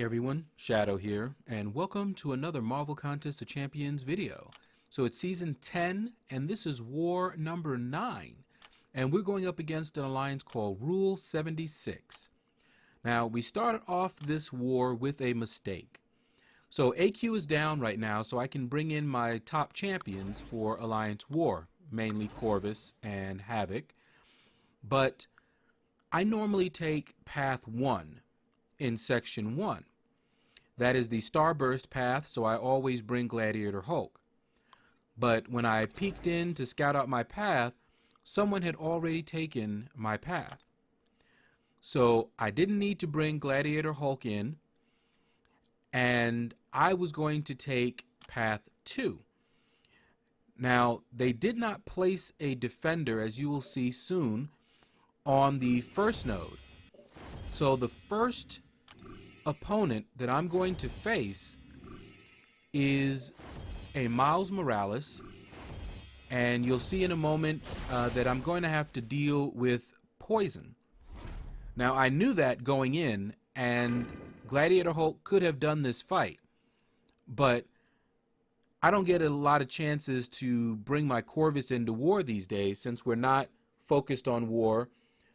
Hey everyone, Shaedow here, and welcome to another Marvel Contest of Champions video. So it's Season 10, and this is War number 9, and we're going up against an alliance called Rule 76. Now, we started off this war with a mistake. So AQ is down right now, so I can bring in my top champions for Alliance War, mainly Corvus and Havoc. But I normally take Path 1 in Section 1. That is the Starburst path, so I always bring Gladiator Hulk. But when I peeked in to scout out my path, someone had already taken my path. So I didn't need to bring Gladiator Hulk in, and I was going to take Path 2. Now, they did not place a defender, as you will see soon, on the first node. So the first opponent that I'm going to face is a Miles Morales, and you'll see in a moment that I'm going to have to deal with poison. Now, I knew that going in, and Gladiator Hulk could have done this fight, but I don't get a lot of chances to bring my Corvus into war these days since we're not focused on war.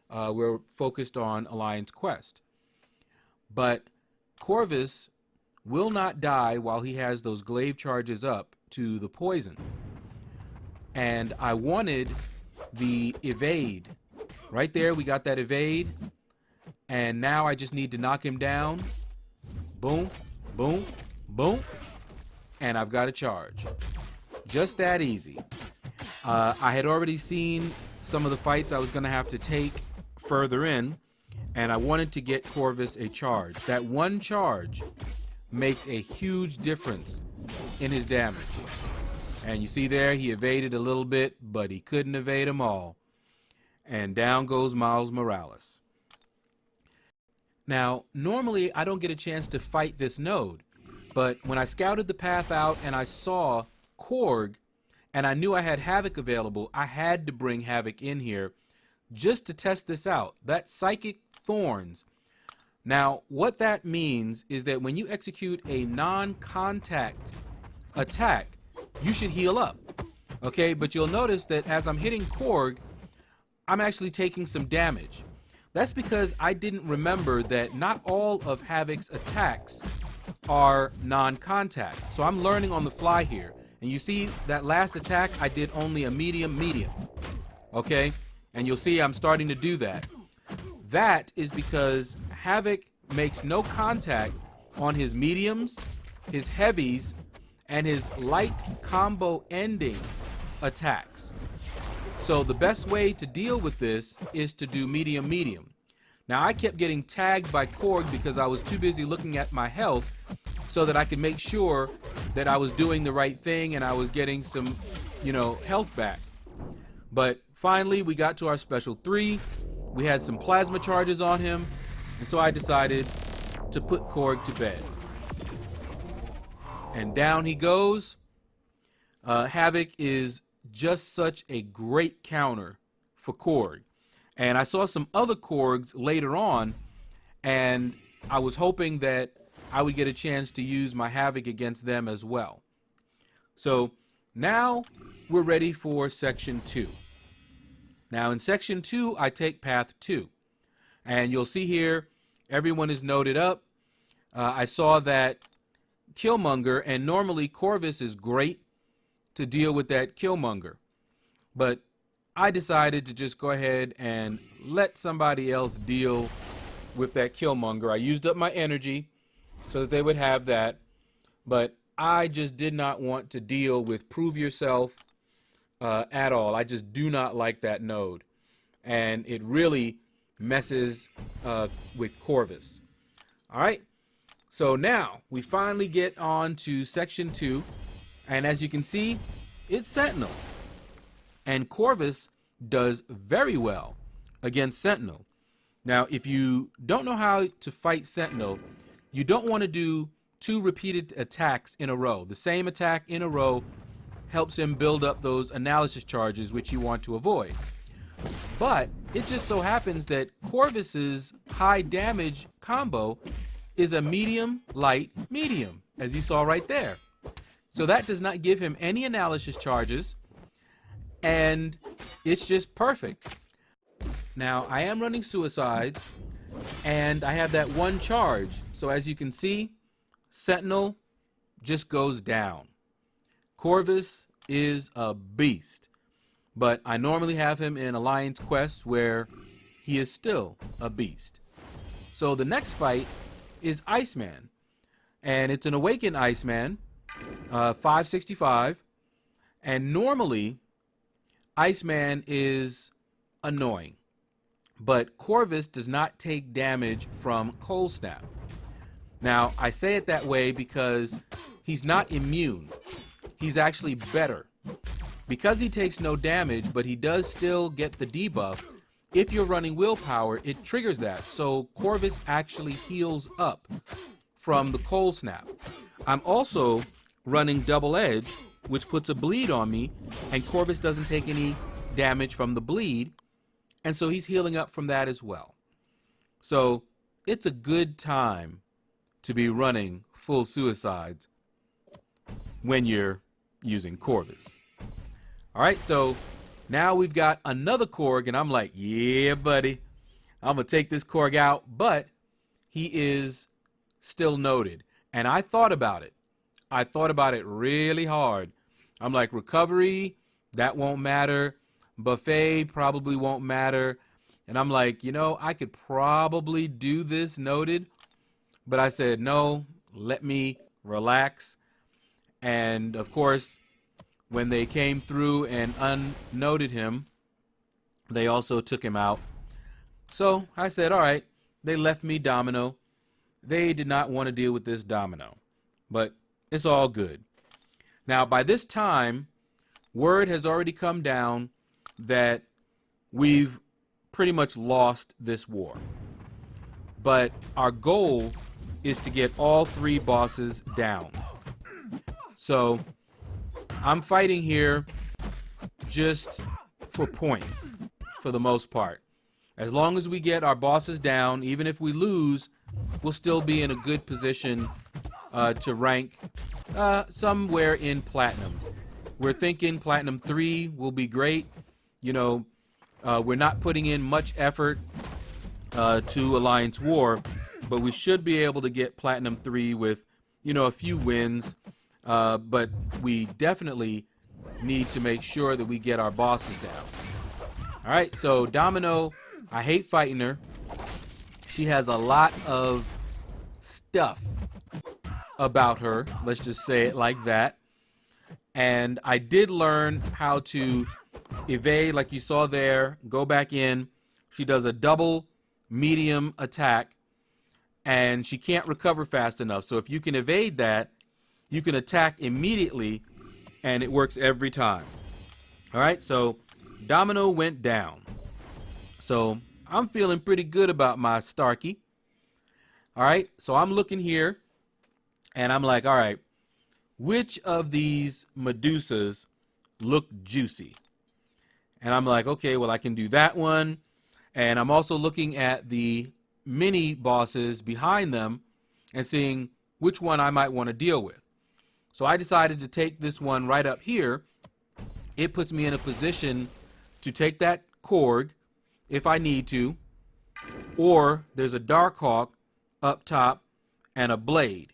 We're focused on Alliance Quest. But Corvus will not die while he has those glaive charges up to the poison. And I wanted the evade. Right there, we got that evade. And now I just need to knock him down. Boom, boom, boom. And I've got a charge. Just that easy. I had already seen some of the fights I was going to have to take further in, and I wanted to get Corvus a charge. That one charge makes a huge difference in his damage. And you see there, he evaded a little bit, but he couldn't evade them all. And down goes Miles Morales. Now, normally I don't get a chance to fight this node, but when I scouted the path out and I saw Korg, and I knew I had Havoc available, I had to bring Havoc in here just to test this out. That Psychic Thorns. Now, what that means is that when you execute a non-contact attack, you should heal up. Okay, but you'll notice that as I'm hitting Korg, I'm actually taking some damage. That's because I didn't remember that not all of Havoc's attacks are non-contact. So I'm learning on the fly here. And you see that last attack, I did only a medium. Okay? And you'll see I'm starting to do that. That is because Havoc makes no contact on his mediums, his heavies, and his light combo ending attacks. So the best way to deal with this is to do medium. Now, I kept getting tagged by Korg because I was too busy looking at my health so that I could make sure that I was doing the right thing and I was getting some, health back. But finally, we got to our special 3. We had some plasma charges on him, and so I decided to put Korg to bed. And down he goes. Havoc is just such a great counter for Korg. And I saw some other Korgs later on, and I was hoping that I would get a chance to use my Havoc against them as well. So now we're ready for Section 2. Now in Section 2, I take Path 2. And you'll see here, everyone is noted up. I saw that Killmonger, and normally Corvus is great to deal with that Killmonger. But I decided to just go ahead and let somebody else deal with that Killmonger. I used up my energy so that they would have that. But I just did not want to deal with Prove Yourself at all. I just do not like that node, and it really messes with Corvus. All right, so now we finally get on to Section 2, and as you can see, it's Sentinel, and Corvus does very well against Sentinel. Now, if you don't know how to fight Sentinel, you don't want to do 2 repeated attacks in a row. The same attack in a row helps him build up those analysis charges, which you want to avoid. But it just so happens that Corvus's high damage combo is a medium, light, medium, as you saw right there. So that does not give him any analysis charges, and it's just perfect. Now, I am running suicides, and I have that one charge. So as you can see, Sentinel just goes down. Corvus is a beast, but I normally have him in Alliance Quest where he is still a beast. So the next fight is Iceman, and it's an Awakened Iceman, 565, and normally Iceman is annoying, but Corvus does not take damage from Cold Snap. Now, I say it that way because he's not immune. He's actually better. Because he takes no damage, but he does still get the debuff, if you're running willpower, it triggers that. So Corvus actually heals up from the Cold Snap. I'm also running Double Edge, which puts a bleed on me, and Corvus doesn't take any damage from the bleed, and so he's healing up from that as well. So it's a good time to be running full suicides when you're using Corvus. All right, so now we've got another Korg, and I'm like, yeah, buddy, I'm going to take this Korg out, but he is still noted. And I thought about it. I thought about it really hard. I'm like, recovery, that won't matter. Buffet probably won't matter. And I'm like, you know, I could probably do this noted, but I said, no, let me relax. And of course, when they came through and unnoted him, they also took him out. So I said, all right, they left me Domino. They did not want to deal with this Domino, but it's all good. Now, by this time, word has already come down that we've pretty much lost this war. But our goal is to get all 3 bosses down. So I'm fighting here just for points for the most part. As long as we get our bosses down, even if we lose, we'll still be in a good position to rank somewhere in Platinum. We're thinking Platinum 3 will be great. You know, we're not putting in much effort to Alliance War, but we should be able to get Platinum 3 with, you know, a few wins. But we definitely need to make sure that we get our bosses down. All right, so Domino, I hate fighting her. She has a lot of stuff about her, let's just say it like that. And I did learn how to evade, like you saw there, go back in. She does a double medium attack, and she can't recover fast enough. So if you can evade that, you can attack immediately, and it works every time. All right, so Domino went down. So I'm feeling pretty good about my Starkey. All right, so I'm looking here, and I'm like, all right, which of these Medusas look juicy? And I'm like, okay, well, I can do that one. And I'm also looking at the mini bosses behind them and seeing which one I might want to deal with. So I decided to take this one right up here. It puts me in a position to take that Korg if I need to, or there's a Darkhawk up top and a Blade.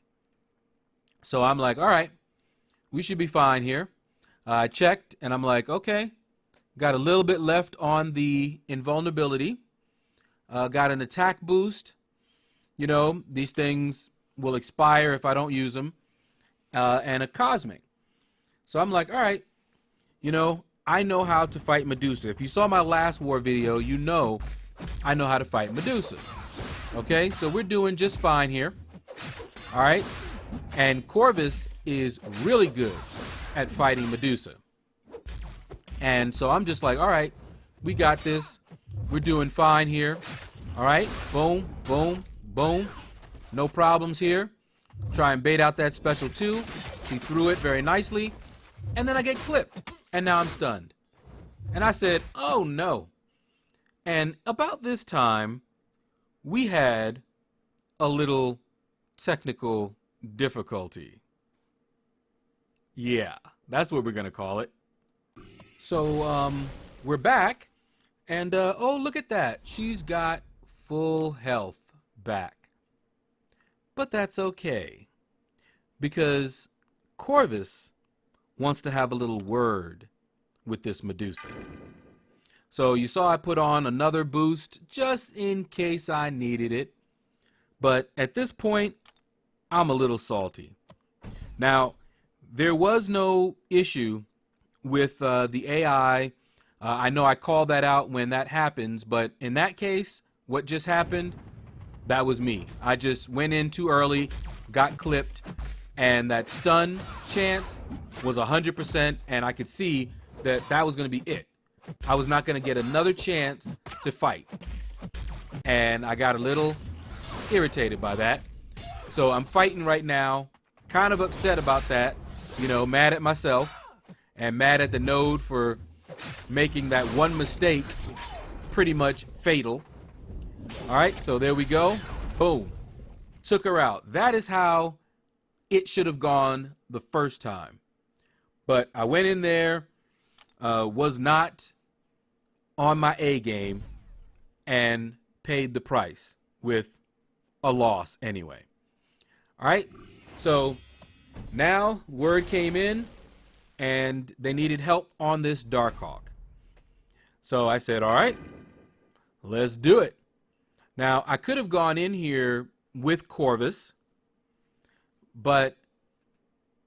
So I'm like, all right, we should be fine here. I checked, and I'm like, okay, got a little bit left on the invulnerability. Got an attack boost. You know, these things will expire if I don't use them. And a Cosmic. So I'm like, all right, you know, I know how to fight Medusa. If you saw my last war video, you know I know how to fight Medusa. Okay, so we're doing just fine here. All right, and Corvus is really good at fighting Medusa. And so I'm just like, all right, we got this. We're doing fine here. All right, boom, boom, boom. No problems here. Try and bait out that special 2. She threw it very nicely. And then I get clipped. And now I'm stunned. And I said, oh no. And about this time, we had a little technical difficulty. Yeah, that's what we're going to call it. So, we're back. And, oh, look at that. She's got full health back. But that's okay. Because Corvus wants to have a little word with this Medusa. So you saw I put on another boost just in case I needed it. But at this point, I'm a little salty. Now, there was no issue with the AI. I know I call that out when that happens, but in that case, what just happened, that was me. I just went in too early, got clipped, and that stun chance was 100%, and I could see that that was going to be it. I was not going to get another chance to fight. And I got a little irritated by that. So I'm fighting right now, kind of upset about that, you know, mad at myself and mad at the node for making that one mistake pretty much fatal. All right, so there we go. Boom. Took her out. That is how it should have gone the first time. But I went in there, was not on my A game, and paid the price with a loss anyway. All right, so now word came in and they needed help on this Darkhawk. So I said, all right, let's do it. Now, I could have gone in here with Corvus, but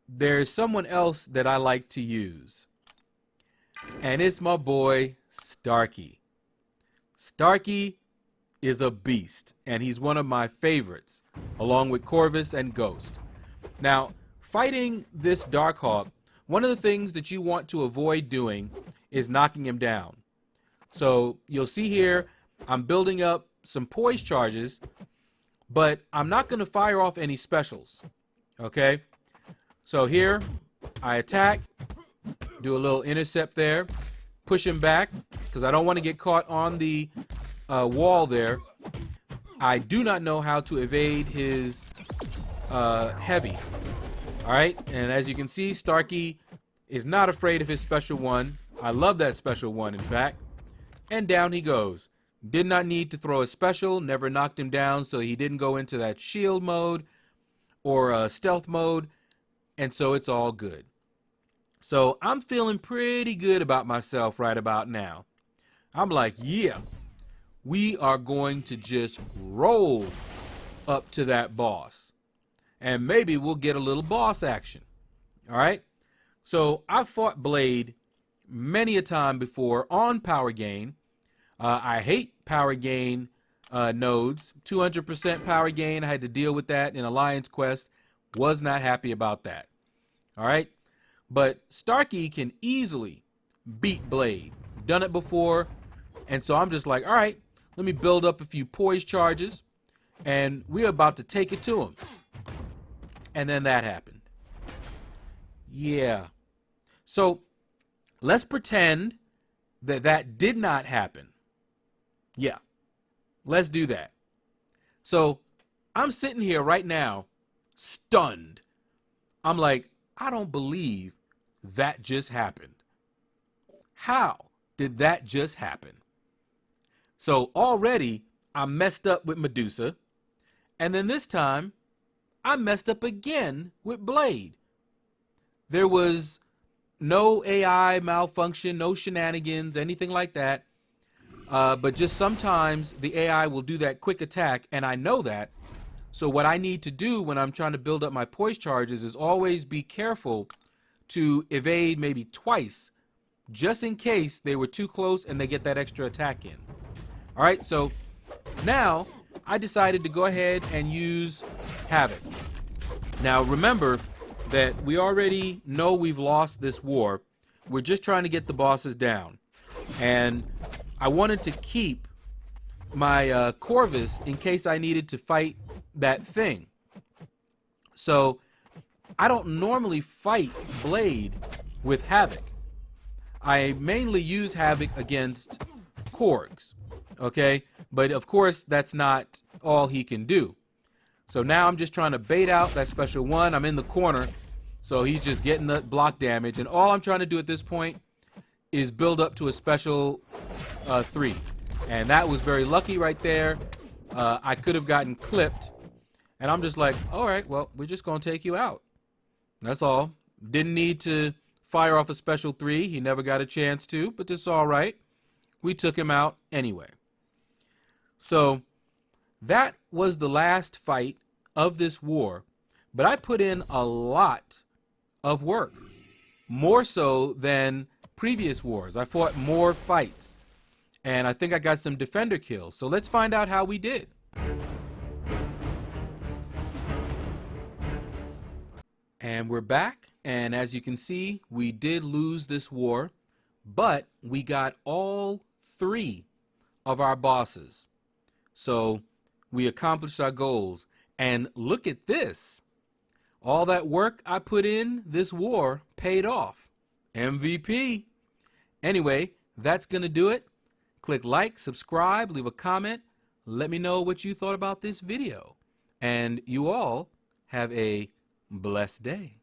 there's someone else that I like to use. And it's my boy, Starkey. Starkey is a beast, and he's one of my favorites, along with Corvus and Ghost. Now, fighting this Darkhawk, one of the things that you want to avoid doing is knocking him down. So you'll see here, I'm building up some poise charges, but I'm not going to fire off any specials. Okay? So here, I attack, do a little intercept there, push him back, because I don't want to get caught on the wall there. I do not know how to evade his heavy. All right, and as you can see, Starkey is not afraid of his special one. I love that special one, in fact. And down he goes. Did not need to throw a special, never knocked him down, so he didn't go into that shield mode or stealth mode, and so it's all good. So I'm feeling pretty good about myself right about now. I'm like, yeah, we are going to just roll up to that boss. And maybe we'll get a little boss action. All right? So I've fought Blade many a time before on power gain. I hate power gain nodes. 200% power gain. I had to deal with that in Alliance Quest. Was not happy about that. All right? But Starkey can easily beat Blade. Done it before. And so I'm just like, all right, let me build up a few poise charges. And we're about to take it to him. And then that happened. Yeah. So let's pretend that that did not happen. Yeah. Let's do that. So I'm sitting here right now, stunned. I'm like, I don't believe that just happened. How did that just happen? So already I messed up with Medusa. And then this time, I messed up again with Blade. There was no AI malfunction, no shenanigans, anything like that. But just sometimes the AI will do that quick attack, and I know that. So what I need to do when I'm trying to build up my poise charges is always be careful to evade maybe twice, just in case they were too close and they get that extra attack in. All right, so now I decided to go ahead and use Havoc. Now remember that we already know we've lost this war. We're just trying to get the bosses down. And I wanted to keep my Corvus in case I needed to fight that thing. So I don't normally fight Blade with Havoc. I mainly use Havoc against Korgs. Okay? But of course, that's not all he can do. So now I'm just trying to bait out that special 1. I'm in the corner, so he's just getting the block damage. And all I'm trying to do at this point is build up to a special 3. And that was very lucky right there. I could have gotten clipped. And I'm just like, all right, well, we're just going to take you out. That's all. Didn't need to fire off a special 3. He never got a chance to, but it's all right. We took him out anyway. So that was the last fight of this war. But I put in a lot of work. More so than previous wars. I fought more fights. And I think I got some defender kills. So let's find out how we did. And we're back. And as you can see, we did lose this war. But we got all 3 of our bosses. So we accomplished our goals. And look at this. All that work I put in this war paid off. MVP. Anyway, that's going to do it. Click like, subscribe, leave a comment. Let me know what you thought about this video. And you all have a blessed day.